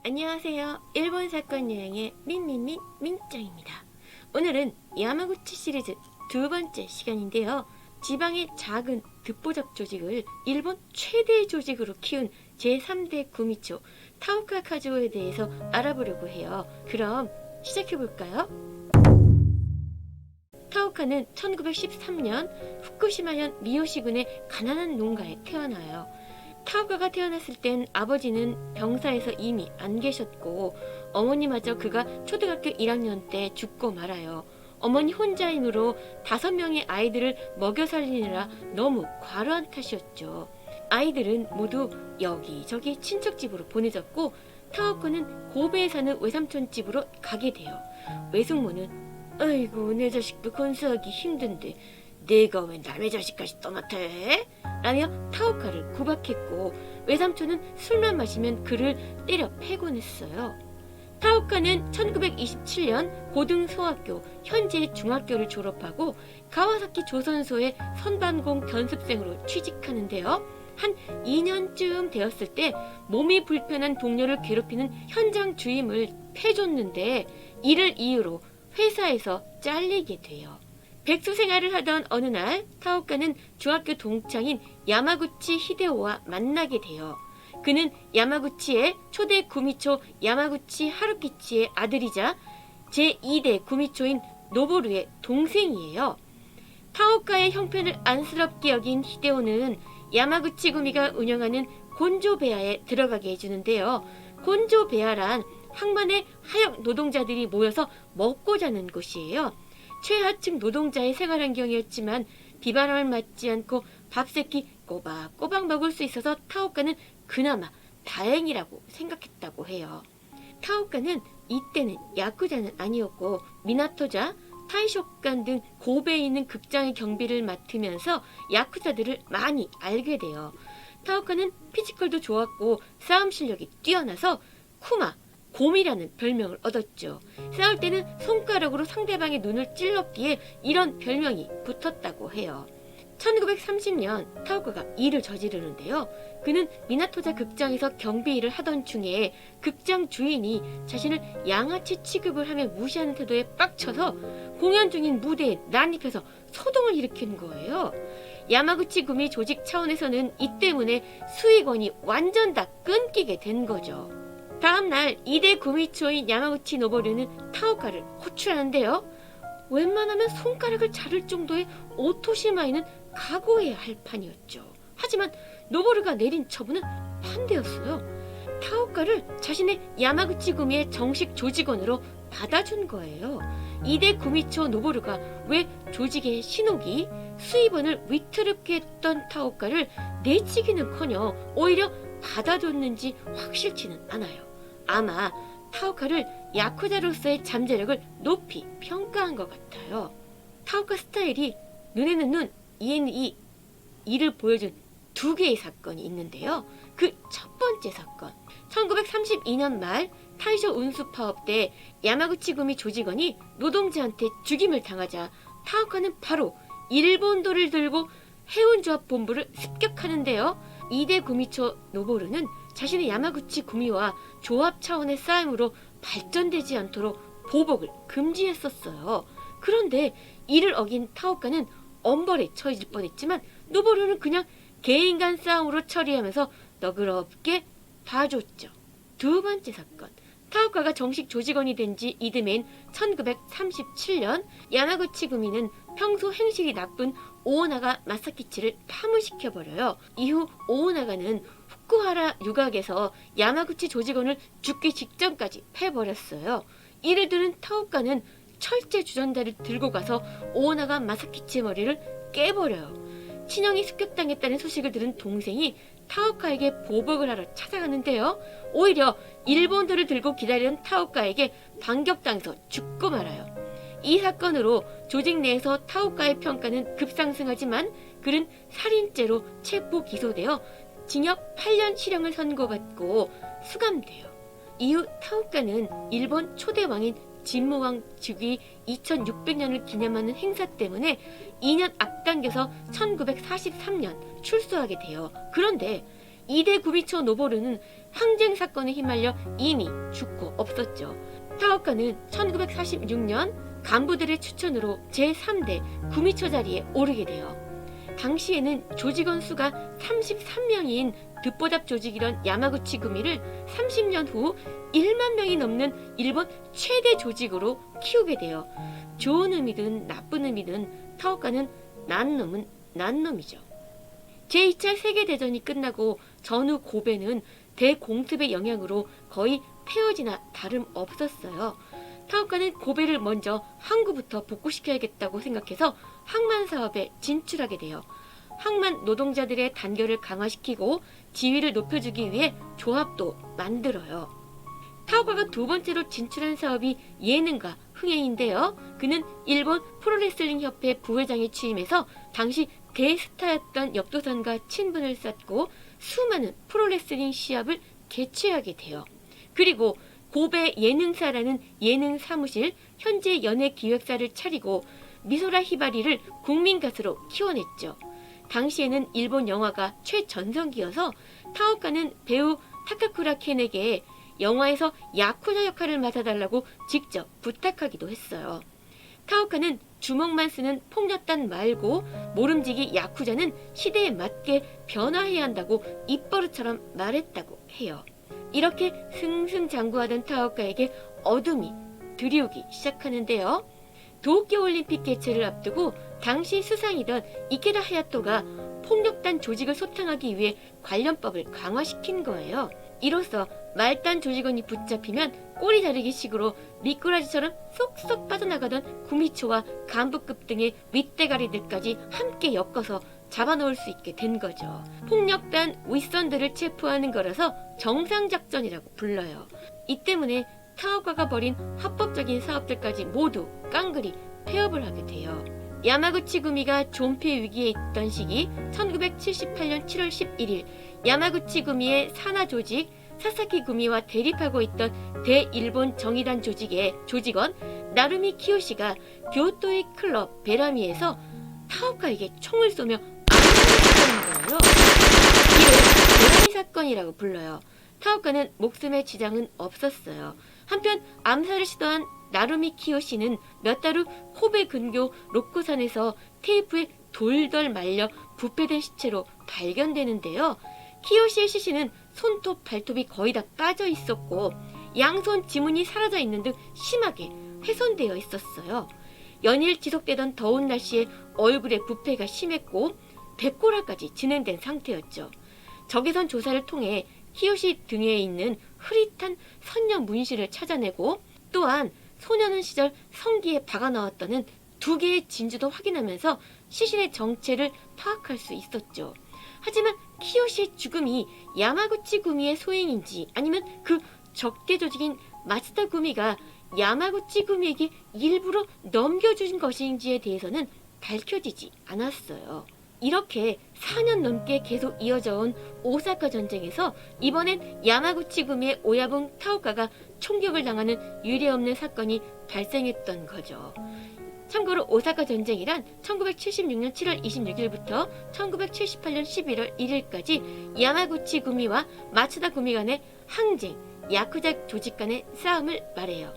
안녕하세요. 일본 사건 여행의 민민민 민짱입니다. 오늘은 야마구치 시리즈 두 번째 시간인데요. 지방의 작은 듣보잡 조직을 일본 최대 조직으로 키운 제3대 구미초 타오카 카즈오에 대해서 알아보려고 해요. 그럼 시작해볼까요? 타오카는 1913년 후쿠시마현 미요시군의 가난한 농가에 태어나요. 타오카가 태어났을 땐 아버지는 병사에서 이미 안 계셨고 어머니마저 그가 초등학교 1학년 때 죽고 말아요. 어머니 혼자 힘으로 5명의 아이들을 먹여 살리느라 너무 과로한 탓이었죠. 아이들은 모두 여기저기 친척집으로 보내졌고 타오카는 고베에 사는 외삼촌 집으로 가게 돼요. 외숙모는 아이고 내 자식도 건사하기 힘든데 내가 왜 남의 자식까지 떠맡아 해? 라며 타오카를 구박했고 외삼촌은 술만 마시면 그를 때려 패곤 했어요. 타오카는 1927년 고등소학교, 현재 중학교를 졸업하고 가와사키 조선소의 선반공 견습생으로 취직하는데요. 한 2년쯤 되었을 때 몸이 불편한 동료를 괴롭히는 현장 주임을 패줬는데 이를 이유로 회사에서 잘리게 돼요. 백수 생활을 하던 어느 날 타오카는 중학교 동창인 야마구치 히데오와 만나게 돼요. 그는 야마구치의 초대 구미초 야마구치 하루키치의 아들이자 제2대 구미초인 노보루의 동생이에요. 타오카의 형편을 안쓰럽게 여긴 히데오는 야마구치 구미가 운영하는 곤조베아에 들어가게 해주는데요. 곤조베아란 항만의 하역 노동자들이 모여서 먹고 자는 곳이에요. 최하층 노동자의 생활 환경이었지만 비바람을 맞지 않고 밥새끼 꼬박꼬박 먹을 수 있어서 타오카는 그나마 다행이라고 생각했다고 해요. 타오카는 이때는 야쿠자는 아니었고 미나토자, 타이쇼간 등 고베에 있는 극장의 경비를 맡으면서 야쿠자들을 많이 알게 돼요. 타오카는 피지컬도 좋았고 싸움 실력이 뛰어나서 쿠마, 곰이라는 별명을 얻었죠. 싸울 때는 손가락으로 상대방의 눈을 찔렀기에 이런 별명이 붙었다고 해요. 1930년 타오카가 일을 저지르는데요. 그는 미나토자 극장에서 경비 일을 하던 중에 극장 주인이 자신을 양아치 취급을 하며 무시하는 태도에 빡쳐서 공연 중인 무대에 난입해서 소동을 일으킨 거예요. 야마구치 구미 조직 차원에서는 이 때문에 수익원이 완전 다 끊기게 된 거죠. 다음날 2대 구미초인 야마구치 노보류는 타오카를 호출하는데요. 웬만하면 손가락을 자를 정도의 오토시마이는 각오해야 할 판이었죠. 하지만 노보루가 내린 처분은 반대였어요. 타오카를 자신의 야마구치 구미의 정식 조직원으로 받아준 거예요. 2대 구미초 노보루가 왜 조직의 신호기, 수입원을 위태롭게 했던 타오카를 내치기는커녕 오히려 받아줬는지 확실치는 않아요. 아마 타오카를 야쿠자로서의 잠재력을 높이 평가한 것 같아요. 타오카 스타일이 눈에는 눈, 이에는 이를 보여준 두 개의 사건이 있는데요. 그 첫 번째 사건, 1932년 말 타이쇼 운수 파업 때 야마구치 구미 조직원이 노동자한테 죽임을 당하자 타오카는 바로 일본도를 들고 해운조합 본부를 습격하는데요. 2대 구미초 노보루는 자신의 야마구치 구미와 조합 차원의 싸움으로 발전되지 않도록 보복을 금지했었어요. 그런데 이를 어긴 타오카는 엄벌에 처해질 뻔했지만 노보루는 그냥 개인 간 싸움으로 처리하면서 너그럽게 봐줬죠. 두 번째 사건, 타오카가 정식 조직원이 된 지 이듬해인 1937년 야마구치 구미는 평소 행실이 나쁜 오오나가 마사키치를 파문시켜버려요. 이후 오오나가는 후쿠하라 유각에서 야마구치 조직원을 죽기 직전까지 패버렸어요. 이를 들은 타오카는 철제 주전자를 들고 가서 오오나가 마사키치의 머리를 깨버려요. 친형이 습격당했다는 소식을 들은 동생이 타오카에게 보복을 하러 찾아가는데요. 오히려 일본도를 들고 기다리던 타오카에게 반격당해서 죽고 말아요. 이 사건으로 조직 내에서 타오카의 평가는 급상승하지만 그는 살인죄로 체포 기소되어 징역 8년 실형을 선고받고 수감돼요. 이후 타오카는 일본 초대 왕인 진모왕 즉위 2600년을 기념하는 행사 때문에 2년 앞당겨서 1943년 출소하게 돼요. 그런데 2대 구미초 노보루는 항쟁 사건에 휘말려 이미 죽고 없었죠. 타오카는 1946년 간부들의 추천으로 제3대 구미초 자리에 오르게 돼요. 당시에는 조직원 수가 33명인 듣보잡 조직이던 야마구치 구미를 30년 후 1만 명이 넘는 일본 최대 조직으로 키우게 돼요. 좋은 의미든 나쁜 의미든 타오카는 난 놈은 난 놈이죠. 제2차 세계대전이 끝나고 전후 고베는 대공습의 영향으로 거의 폐허지나 다름없었어요. 타오카는 고베를 먼저 항구부터 복구시켜야겠다고 생각해서 항만 사업에 진출하게 돼요. 항만 노동자들의 단결을 강화시키고 지위를 높여주기 위해 조합도 만들어요. 타오카가 두 번째로 진출한 사업이 예능가 흥행인데요. 그는 일본 프로레슬링 협회 부회장에 취임해서 당시 대스타였던 엽도산과 친분을 쌓고 수많은 프로레슬링 시합을 개최하게 돼요. 그리고 고베 예능사라는 예능 사무실, 현재 연예기획사를 차리고 미소라 히바리를 국민 가수로 키워냈죠. 당시에는 일본 영화가 최전성기여서 타오카는 배우 타카쿠라 켄에게 영화에서 야쿠자 역할을 맡아달라고 직접 부탁하기도 했어요. 타오카는 주먹만 쓰는 폭력단 말고 모름지기 야쿠자는 시대에 맞게 변화해야 한다고 입버릇처럼 말했다고 해요. 이렇게 승승장구하던 타오카에게 어둠이 들이오기 시작하는데요. 도쿄올림픽 개최를 앞두고 당시 수상이던 이케다 하야토가 폭력단 조직을 소탕하기 위해 관련법을 강화시킨 거예요. 이로써 말단 조직원이 붙잡히면 꼬리 자르기 식으로 미꾸라지처럼 쏙쏙 빠져나가던 구미초와 간부급 등의 윗대가리들까지 함께 엮어서 잡아놓을 수 있게 된 거죠. 폭력단 윗선들을 체포하는 거라서 정상작전이라고 불러요. 이 때문에 타오카가 벌인 합법적인 사업들까지 모두 깡그리 폐업을 하게 돼요. 야마구치 구미가 존폐 위기에 있던 시기 1978년 7월 11일 야마구치 구미의 산하 조직 사사키 구미와 대립하고 있던 대일본 정의단 조직의 조직원 나루미 키요시가 교토의 클럽 베라미에서 타오카에게 총을 쏘며 암살했다는 거예요. 이를 베라미 사건이라고 불러요. 타오카는 목숨에 지장은 없었어요. 한편 암살을 시도한 나루미 키요시는 몇 달 후 코베 근교 로코산에서 테이프에 돌돌 말려 부패된 시체로 발견되는데요. 키요시의 시신은 손톱, 발톱이 거의 다 빠져 있었고 양손 지문이 사라져 있는 등 심하게 훼손되어 있었어요. 연일 지속되던 더운 날씨에 얼굴에 부패가 심했고 백골화까지 진행된 상태였죠. 적외선 조사를 통해 키요시 등에 있는 흐릿한 선녀 문신을 찾아내고 또한 소년원 시절 성기에 박아 넣었다는 2개의 진주도 확인하면서 시신의 정체를 파악할 수 있었죠. 하지만 키요시의 죽음이 야마구치 구미의 소행인지 아니면 그 적대 조직인 마츠다 구미가 야마구치 구미에게 일부러 넘겨준 것인지에 대해서는 밝혀지지 않았어요. 이렇게 4년 넘게 계속 이어져 온 오사카 전쟁에서 이번엔 야마구치 구미의 오야붕 타오카가 총격을 당하는 유례없는 사건이 발생했던 거죠. 참고로 오사카 전쟁이란 1976년 7월 26일부터 1978년 11월 1일까지 야마구치 구미와 마츠다 구미 간의 항쟁, 야쿠자 조직 간의 싸움을 말해요.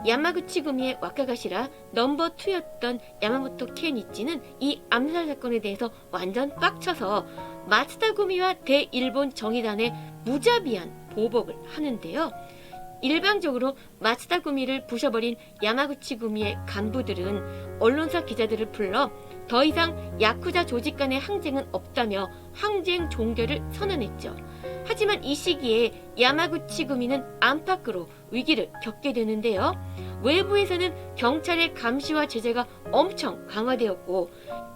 야마구치 구미의 와카가시라 넘버 2였던 야마모토 켄이치는 이 암살 사건에 대해서 완전 빡쳐서 마츠다 구미와 대일본 정의단에 무자비한 보복을 하는데요. 일방적으로 마츠다 구미를 부셔버린 야마구치 구미의 간부들은 언론사 기자들을 불러 더 이상 야쿠자 조직 간의 항쟁은 없다며 항쟁 종결을 선언했죠. 하지만 이 시기에 야마구치 구미는 안팎으로 위기를 겪게 되는데요. 외부에서는 경찰의 감시와 제재가 엄청 강화되었고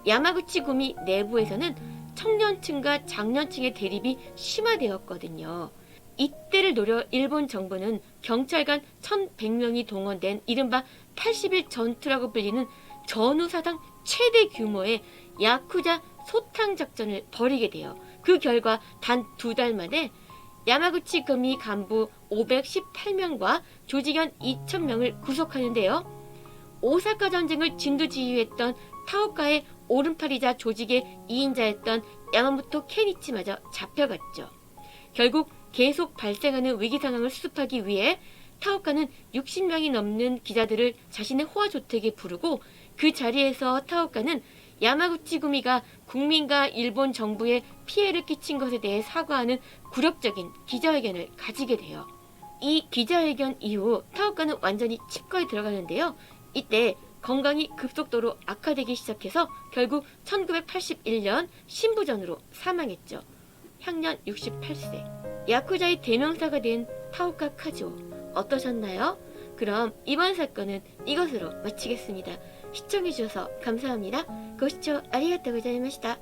야마구치 구미 내부에서는 청년층과 장년층의 대립이 심화되었거든요. 이때를 노려 일본 정부는 경찰관 1,100명이 동원된 이른바 80일 전투라고 불리는 전후사상 최대 규모의 야쿠자 소탕 작전을 벌이게 돼요. 그 결과 단 2달 만에 야마구치 구미 간부 518명과 조직원 2,000명을 구속하는데요. 오사카 전쟁을 진두지휘했던 타오카의 오른팔이자 조직의 2인자였던 야마모토 켄이치마저 잡혀갔죠. 결국 계속 발생하는 위기 상황을 수습하기 위해 타오카는 60명이 넘는 기자들을 자신의 호화조택에 부르고 그 자리에서 타오카는 야마구치 구미가 국민과 일본 정부에 피해를 끼친 것에 대해 사과하는 굴욕적인 기자회견을 가지게 돼요. 이 기자회견 이후 타오카는 완전히 치과에 들어가는데요. 이때 건강이 급속도로 악화되기 시작해서 결국 1981년 신부전으로 사망했죠. 향년 68세. 야쿠자의 대명사가 된 타오카 카즈오. 어떠셨나요? 그럼 이번 사건은 이것으로 마치겠습니다. 시청해주셔서 감사합니다. 고시청 아리가또 고자이마시타.